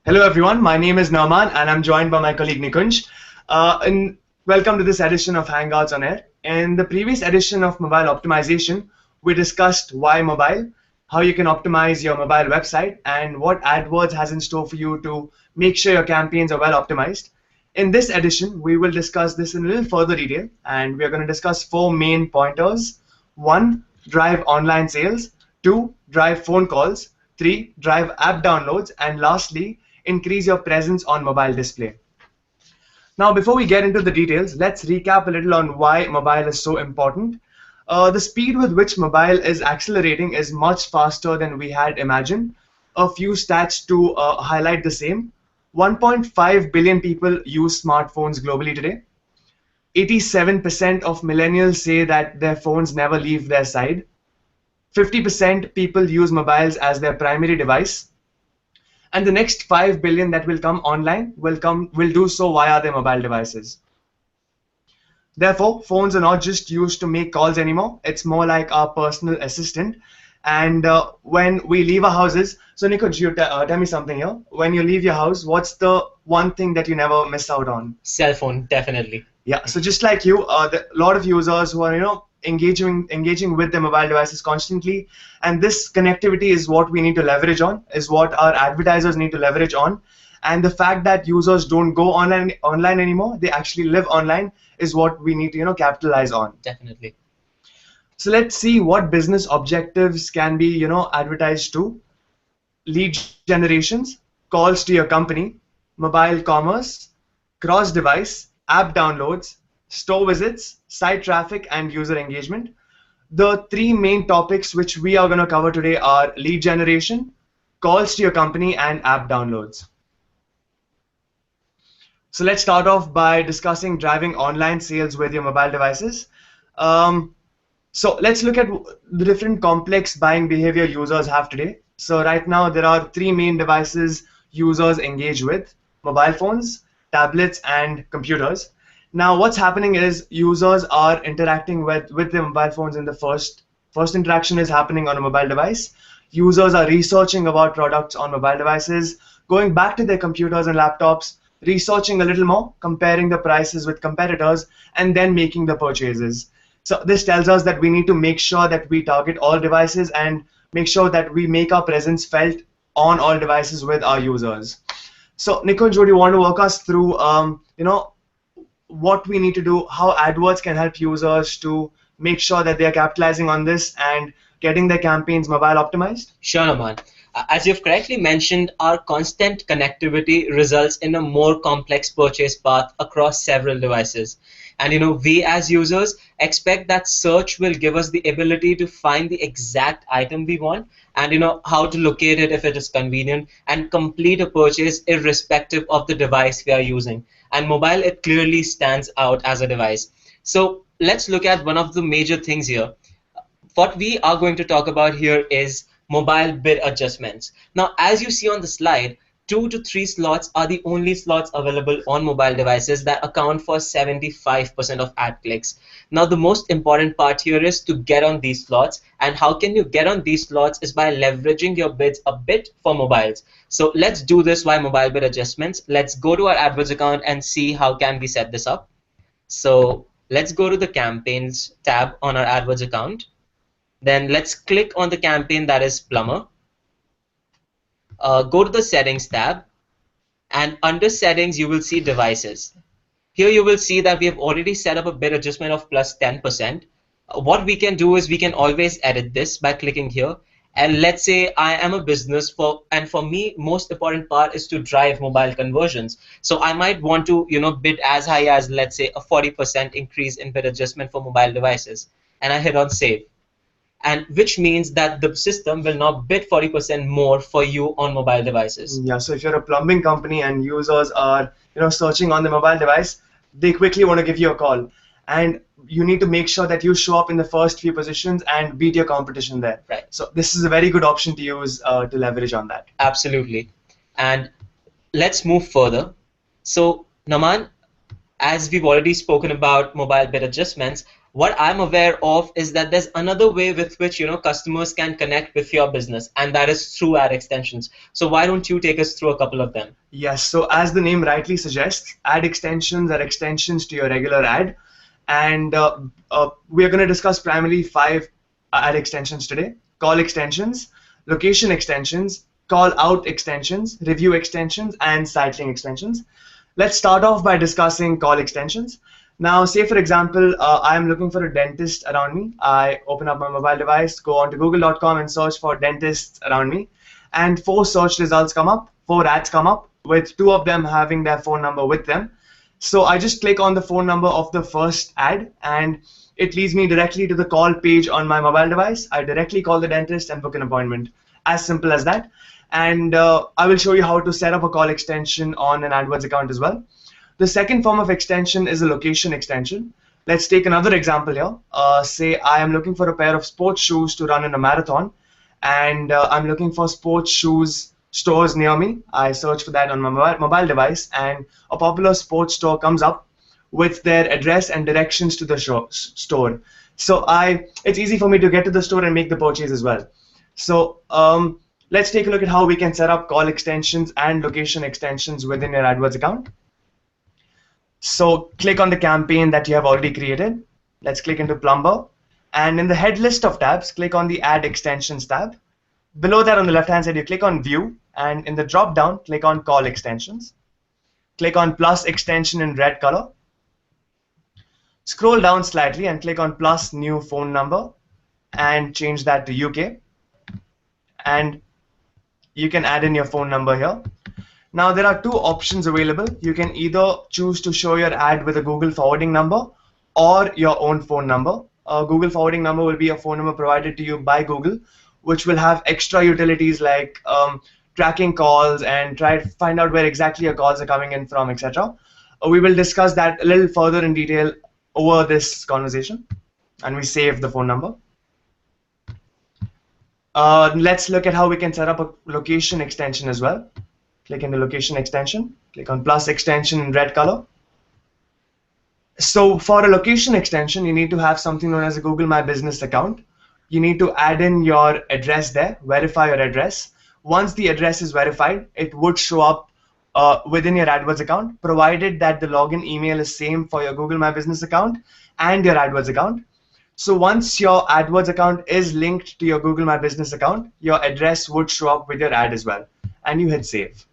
Hello everyone, my name is Nauman and I'm joined by my colleague Nikunj. And welcome to this edition of Hangouts on Air. In the previous edition of Mobile Optimization, we discussed why mobile, how you can optimize your mobile website, and what AdWords has in store for you to make sure your campaigns are well optimized. In this edition, we will discuss this in a little further detail, and we are going to discuss four main pointers. One, drive online sales. Two, drive phone calls. Three, drive app downloads. And lastly, increase your presence on mobile display. Now, before we get into the details, let's recap a little on why mobile is so important. The speed with which mobile is accelerating is much faster than we had imagined. A few stats to highlight the same. 1.5 billion people use smartphones globally today. 87% of millennials say that their phones never leave their side. 50% people use mobiles as their primary device. And the next 5 billion that will come online will do so via their mobile devices. Therefore, phones are not just used to make calls anymore. It's more like our personal assistant. And when we leave our houses, so Nikunj, you tell me something here. When you leave your house, what's the one thing that you never miss out on? Cell phone, definitely. Yeah. So just like you, a lot of users who are engaging with their mobile devices constantly, and this connectivity is what we need to leverage on, is what our advertisers need to leverage on. And the fact that users don't go online anymore, they actually live online, is what we need to capitalize on. Definitely. So let's see what business objectives can be advertised to. Lead generations, calls to your company, mobile commerce, cross device, app downloads, store visits, site traffic, and user engagement. The three main topics which we are going to cover today are lead generation, calls to your company, and app downloads. So let's start off by discussing driving online sales with your mobile devices. So let's look at the different complex buying behavior users have today. So right now there are three main devices users engage with: mobile phones, tablets, and computers. Now what's happening is users are interacting with their mobile phones in the first interaction is happening on a mobile device. Users are researching about products on mobile devices, going back to their computers and laptops, researching a little more, comparing the prices with competitors, and then making the purchases. So this tells us that we need to make sure that we target all devices and make sure that we make our presence felt on all devices with our users. So Nikunj, would you want to walk us through what we need to do, how AdWords can help users to make sure that they're capitalizing on this and getting their campaigns mobile optimized? Sure, Aman. As you've correctly mentioned, our constant connectivity results in a more complex purchase path across several devices. And we as users expect that search will give us the ability to find the exact item we want, and how to locate it if it is convenient, and complete a purchase irrespective of the device we are using. And mobile, it clearly stands out as a device. So let's look at one of the major things here. What we are going to talk about here is mobile bid adjustments. Now, as you see on the slide, 2 to 3 slots are the only slots available on mobile devices that account for 75% of ad clicks. Now, the most important part here is to get on these slots, and how can you get on these slots is by leveraging your bids a bit for mobiles. So let's do this via mobile bid adjustments. Let's go to our AdWords account and see how can we set this up. So let's go to the campaigns tab on our AdWords account. Then let's click on the campaign that is plumber. Go to the settings tab, and under settings you will see devices. Here you will see that we have already set up a bid adjustment of plus 10%. What we can do is we can always edit this by clicking here. And let's say I am a business, and for me most important part is to drive mobile conversions. So I might want to bid as high as, let's say, a 40% increase in bid adjustment for mobile devices, and I hit on save. And which means that the system will now bid 40% more for you on mobile devices. Yeah, so if you're a plumbing company and users are searching on the mobile device, they quickly want to give you a call, and you need to make sure that you show up in the first few positions and beat your competition there. Right. So this is a very good option to use to leverage on that. Absolutely. And let's move further. So Naman, as we've already spoken about mobile bid adjustments, What I'm aware of is that there's another way with which customers can connect with your business, and that is through ad extensions. So why don't you take us through a couple of them? Yes, so as the name rightly suggests, ad extensions are extensions to your regular ad. And we are going to discuss primarily 5 ad extensions today: call extensions, location extensions, call out extensions, review extensions, and site link extensions. Let's start off by discussing call extensions. Now, say for example, I am looking for a dentist around me. I open up my mobile device, go on to google.com and search for dentists around me. And 4 search results come up, 4 ads come up, with 2 of them having their phone number with them. So I just click on the phone number of the first ad and it leads me directly to the call page on my mobile device. I directly call the dentist and book an appointment. As simple as that. And I will show you how to set up a call extension on an AdWords account as well. The second form of extension is a location extension. Let's take another example here. Say I am looking for a pair of sports shoes to run in a marathon, and I'm looking for sports shoes stores near me. I search for that on my mobile device, and a popular sports store comes up with their address and directions to the store. So it's easy for me to get to the store and make the purchase as well. So let's take a look at how we can set up call extensions and location extensions within your AdWords account. So click on the campaign that you have already created. Let's click into Plumber. And in the head list of tabs, click on the Add Extensions tab. Below that on the left-hand side, you click on View. And in the drop-down, click on Call Extensions. Click on plus extension in red color. Scroll down slightly and click on plus new phone number and change that to UK. And you can add in your phone number here. Now there are 2 options available. You can either choose to show your ad with a Google forwarding number or your own phone number. A Google forwarding number will be a phone number provided to you by Google, which will have extra utilities like tracking calls and try to find out where exactly your calls are coming in from, etc. We will discuss that a little further in detail over this conversation, and we save the phone number. Let's look at how we can set up a location extension as well. Click into location extension, click on plus extension in red color. So for a location extension, you need to have something known as a Google My Business account. You need to add in your address there, verify your address. Once the address is verified, it would show up within your AdWords account, provided that the login email is same for your Google My Business account and your AdWords account. So once your AdWords account is linked to your Google My Business account, your address would show up with your ad as well, and you hit save.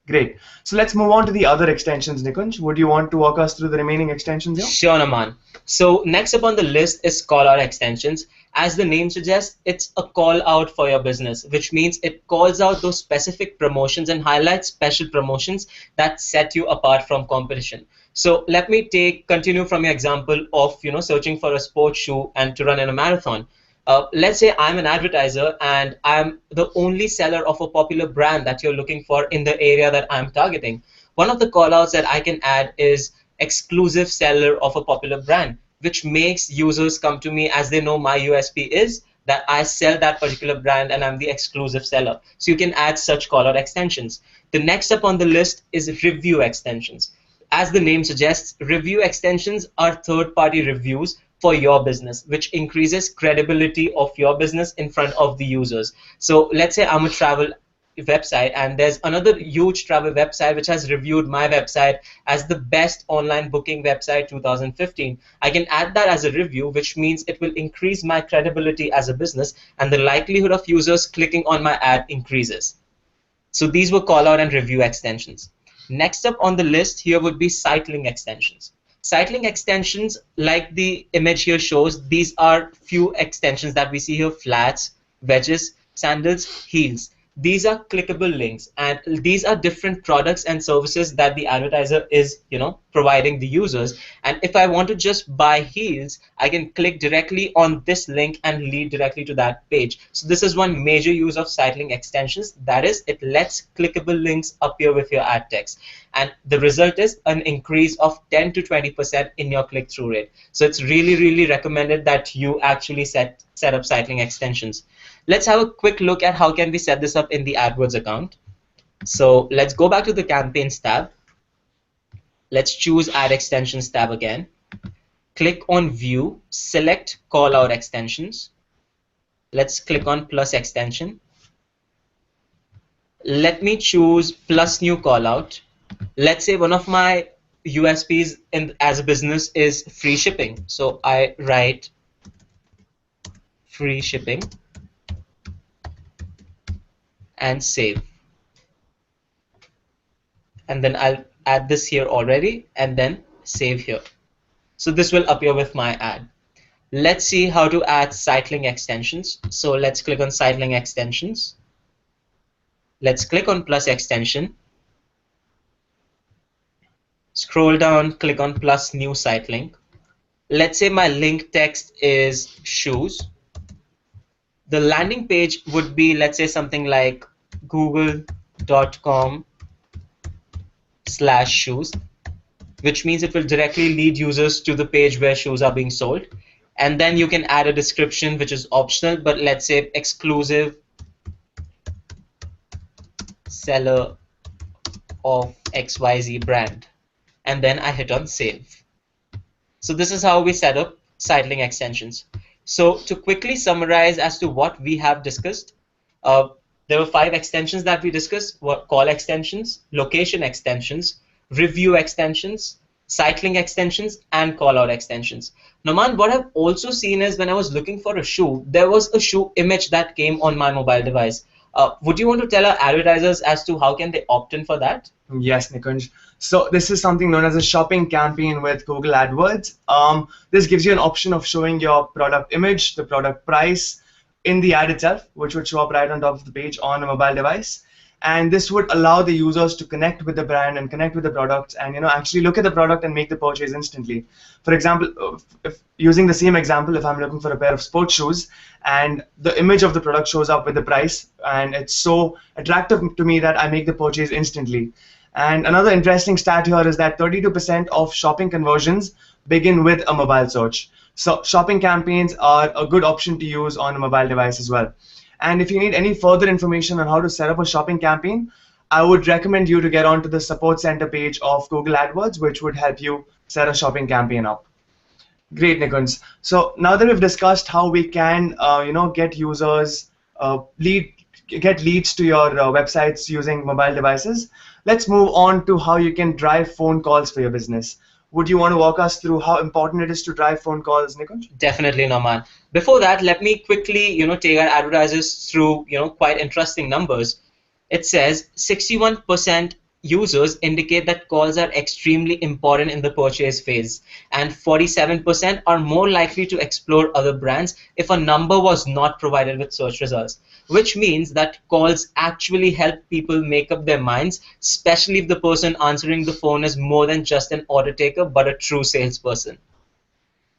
Great. So let's move on to the other extensions, Nikunj. Would you want to walk us through the remaining extensions here? Sure, Naman. So next up on the list is call out extensions. As the name suggests, it's a call out for your business, which means it calls out those specific promotions and highlights special promotions that set you apart from competition. So let me continue from your example of searching for a sports shoe and to run in a marathon. Let's say I'm an advertiser and I'm the only seller of a popular brand that you're looking for in the area that I'm targeting. One of the callouts that I can add is exclusive seller of a popular brand, which makes users come to me as they know my USP is that I sell that particular brand and I'm the exclusive seller. So you can add such callout extensions. The next up on the list is review extensions. As the name suggests, review extensions are third-party reviews for your business, which increases credibility of your business in front of the users. So let's say I'm a travel website and there's another huge travel website which has reviewed my website as the best online booking website 2015. I can add that as a review, which means it will increase my credibility as a business and the likelihood of users clicking on my ad increases. So these were call out and review extensions. Next up on the list here would be site link extensions. Site link extensions, like the image here shows, these are few extensions that we see here: flats, wedges, sandals, heels. These are clickable links, and these are different products and services that the advertiser is, providing the users. And if I want to just buy heels, I can click directly on this link and lead directly to that page. So this is one major use of site link extensions. That is, it lets clickable links appear with your ad text. And the result is an increase of 10 to 20% in your click-through rate. So it's really, really recommended that you actually set up site link extensions. Let's have a quick look at how can we set this up in the AdWords account. So let's go back to the campaigns tab. Let's choose Ad Extensions tab again. click on View, select Call Out Extensions. Let's click on plus extension. Let me choose plus new callout. Let's say one of my USPs as a business is free shipping. So I write free shipping and save. And then I'll add this here already and then save here. So this will appear with my ad. Let's see how to add site-link extensions. So let's click on site-link extensions. Let's click on plus extension. Scroll down, click on plus new site link. Let's say my link text is shoes. The landing page would be, let's say, something like google.com/shoes, which means it will directly lead users to the page where shoes are being sold. And then you can add a description, which is optional, but let's say exclusive seller of XYZ brand. And then I hit on save. So this is how we set up site-link extensions. So to quickly summarize as to what we have discussed, there were 5 extensions that we discussed: call extensions, location extensions, review extensions, site-link extensions, and call-out extensions. Naman, what I've also seen is when I was looking for a shoe, there was a shoe image that came on my mobile device. Would you want to tell our advertisers as to how can they opt in for that? Yes, Nikunj. So this is something known as a shopping campaign with Google AdWords. This gives you an option of showing your product image, the product price in the ad itself, which would show up right on top of the page on a mobile device. And this would allow the users to connect with the brand and connect with the product and actually look at the product and make the purchase instantly. For example, if using the same example, if I'm looking for a pair of sports shoes and the image of the product shows up with the price and it's so attractive to me that I make the purchase instantly. And another interesting stat here is that 32% of shopping conversions begin with a mobile search. So shopping campaigns are a good option to use on a mobile device as well. And if you need any further information on how to set up a shopping campaign, I would recommend you to get onto the support center page of Google AdWords, which would help you set a shopping campaign up. Great, Nikunj. So now that we've discussed how we can, get users, get leads to your websites using mobile devices, let's move on to how you can drive phone calls for your business. Would you want to walk us through how important it is to drive phone calls, Nikunj? Definitely, Naman. Before that, let me quickly, take our advertisers through, quite interesting numbers. It says 61% users indicate that calls are extremely important in the purchase phase, and 47% are more likely to explore other brands if a number was not provided with search results, which means that calls actually help people make up their minds, especially if the person answering the phone is more than just an order taker but a true salesperson.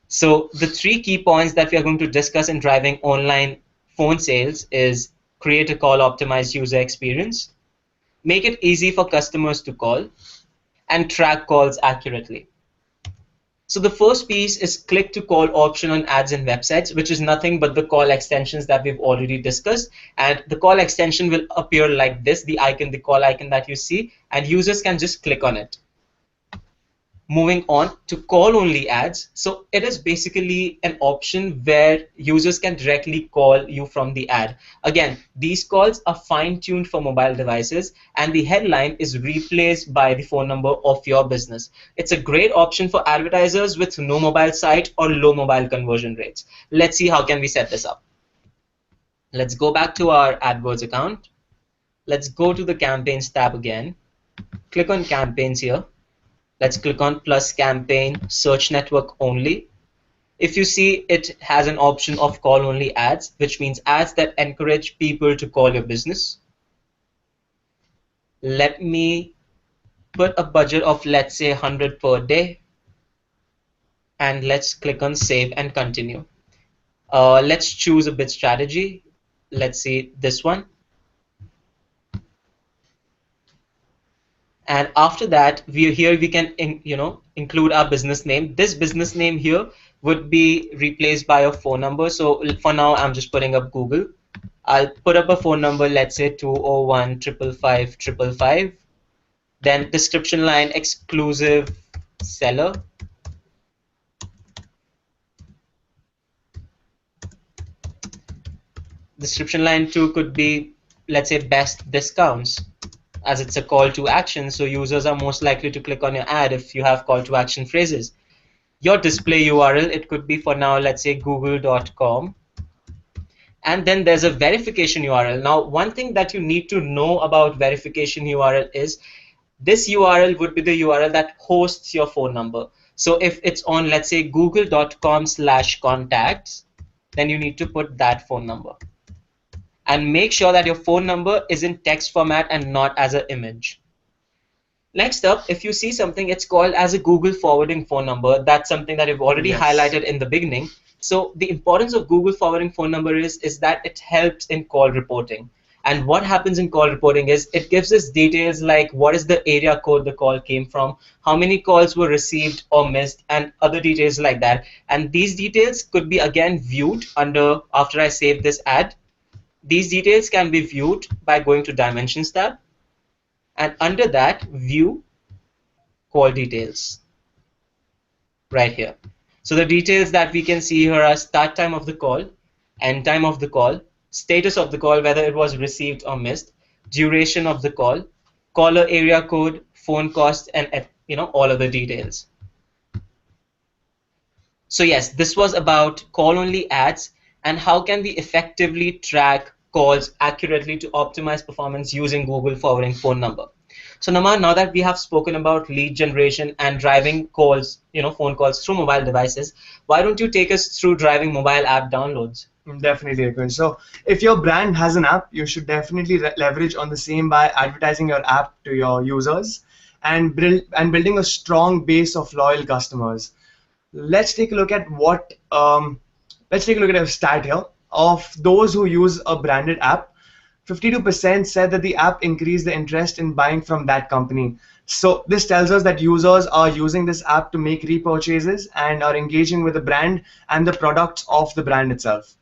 So the 3 key points that we are going to discuss in driving online phone sales is create a call optimized user experience, make it easy for customers to call, and track calls accurately. So the first piece is click to call option on ads and websites, which is nothing but the call extensions that we've already discussed. And the call extension will appear like this, the icon, the call icon that you see, and users can just click on it. Moving on to call only ads. So it is basically an option where users can directly call you from the ad. Again, these calls are fine-tuned for mobile devices and the headline is replaced by the phone number of your business. It's a great option for advertisers with no mobile site or low mobile conversion rates. Let's see how can we set this up. Let's go back to our AdWords account. Let's go to the campaigns tab again. Click on campaigns here. Let's click on plus campaign search network only. If you see, it has an option of call only ads, which means ads that encourage people to call your business. Let me put a budget of, let's say, 100 per day. And let's click on save and continue. Let's choose a bid strategy. Let's see this one. And after that, we can include our business name. This business name here would be replaced by a phone number. So for now, I'm just putting up Google. I'll put up a phone number, let's say 201 555 555. Then description line, exclusive seller Description line 2 could be, let's say, best discounts, as it's a call to action, so users are most likely to click on your ad if you have call to action phrases. Your display URL, it could be for now, let's say google.com. And then there's a verification URL. Now, one thing that you need to know about verification URL is this URL would be the URL that hosts your phone number. So if it's on, let's say, google.com/contacts, then you need to put that phone number. And make sure that your phone number is in text format and not as an image. Next up, if you see something, it's called as a Google forwarding phone number. That's something that you've already highlighted in the beginning. So the importance of Google forwarding phone number is that it helps in call reporting. And what happens in call reporting is it gives us details like what is the area code the call came from, how many calls were received or missed, and other details like that. And these details could be again viewed under after I save this ad. These details can be viewed by going to Dimensions tab, and under that, view call details right here. So the details that we can see here are start time of the call, end time of the call, status of the call, whether it was received or missed, duration of the call, caller area code, phone cost, and all of the details. So yes, this was about call-only ads and how can we effectively track calls accurately to optimize performance using Google forwarding phone number. So Naman, now that we have spoken about lead generation and driving calls, phone calls through mobile devices, why don't you take us through driving mobile app downloads? Definitely, Nikunj. So if your brand has an app, you should definitely leverage on the same by advertising your app to your users and building a strong base of loyal customers. Let's take a look at a stat here. Of those who use a branded app, 52% said that the app increased the interest in buying from that company. So this tells us that users are using this app to make repurchases and are engaging with the brand and the products of the brand itself.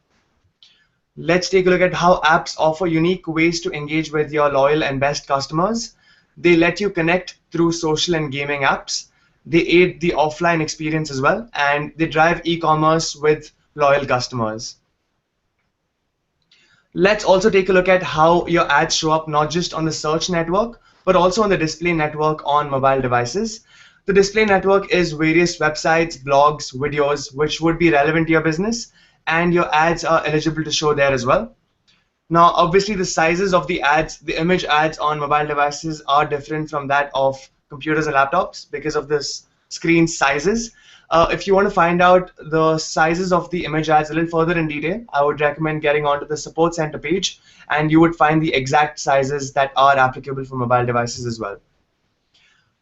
Let's take a look at how apps offer unique ways to engage with your loyal and best customers. They let you connect through social and gaming apps. They aid the offline experience as well, and they drive e-commerce with loyal customers. Let's also take a look at how your ads show up not just on the search network, but also on the display network on mobile devices. The display network is various websites, blogs, videos, which would be relevant to your business, and your ads are eligible to show there as well. Now, obviously, the sizes of the ads, the image ads on mobile devices are different from that of computers and laptops because of this screen sizes. If you want to find out the sizes of the image ads a little further in detail, I would recommend getting onto the support center page, and you would find the exact sizes that are applicable for mobile devices as well.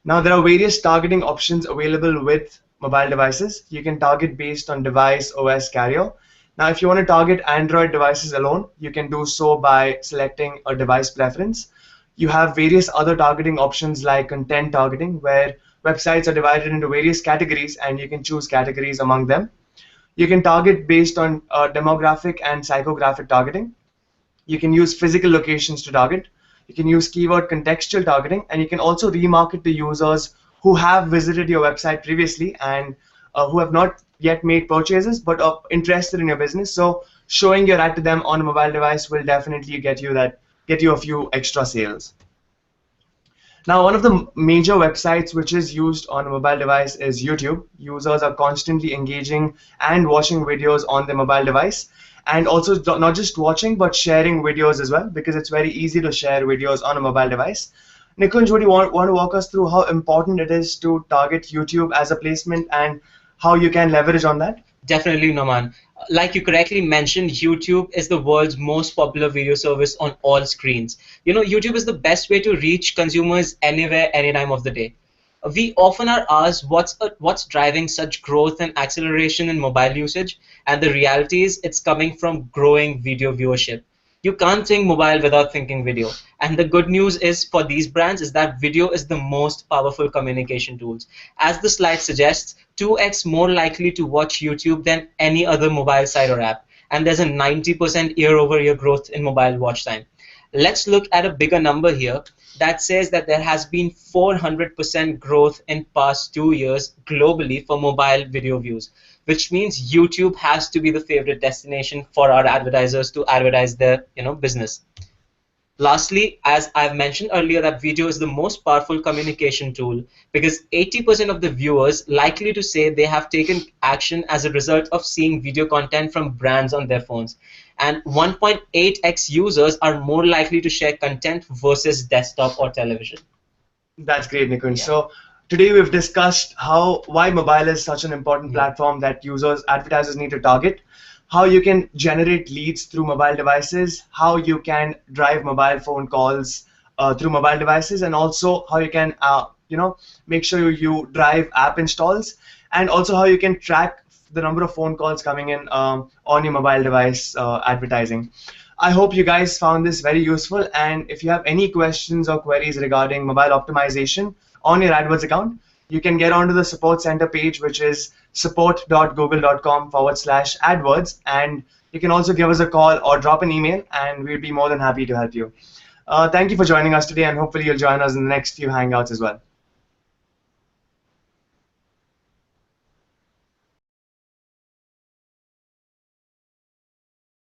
Now, there are various targeting options available with mobile devices. You can target based on device OS carrier. Now, if you want to target Android devices alone, you can do so by selecting a device preference. You have various other targeting options like content targeting, where websites are divided into various categories and you can choose categories among them. You can target based on demographic and psychographic targeting. You can use physical locations to target. You can use keyword contextual targeting, and you can also remarket to users who have visited your website previously and who have not yet made purchases but are interested in your business. So showing your ad to them on a mobile device will definitely get you a few extra sales. Now, one of the major websites which is used on a mobile device is YouTube. Users are constantly engaging and watching videos on their mobile device, and also not just watching but sharing videos as well, because it's very easy to share videos on a mobile device. Nikunj, would you want to walk us through how important it is to target YouTube as a placement and how you can leverage on that? Definitely, Noman. Like you correctly mentioned, YouTube is the world's most popular video service on all screens. YouTube is the best way to reach consumers anywhere, any time of the day. We often are asked what's driving such growth and acceleration in mobile usage, and the reality is it's coming from growing video viewership. You can't think mobile without thinking video. And the good news is for these brands is that video is the most powerful communication tools. As the slide suggests, 2x more likely to watch YouTube than any other mobile site or app. And there's a 90% year-over-year growth in mobile watch time. Let's look at a bigger number here that says that there has been 400% growth in past 2 years globally for mobile video views, which means YouTube has to be the favorite destination for our advertisers to advertise their business. Lastly, as I've mentioned earlier, that video is the most powerful communication tool because 80% of the viewers likely to say they have taken action as a result of seeing video content from brands on their phones. And 1.8x users are more likely to share content versus desktop or television. That's great, Nikunj. Yeah. So today we've discussed why mobile is such an important platform that advertisers need to target, how you can generate leads through mobile devices, how you can drive mobile phone calls through mobile devices, and also how you can make sure you drive app installs, and also how you can track the number of phone calls coming in on your mobile device advertising. I hope you guys found this very useful, and if you have any questions or queries regarding mobile optimization on your AdWords account, you can get onto the support center page, which is support.google.com/AdWords, and you can also give us a call or drop an email, and we'll be more than happy to help you. Thank you for joining us today, and hopefully you'll join us in the next few Hangouts as well.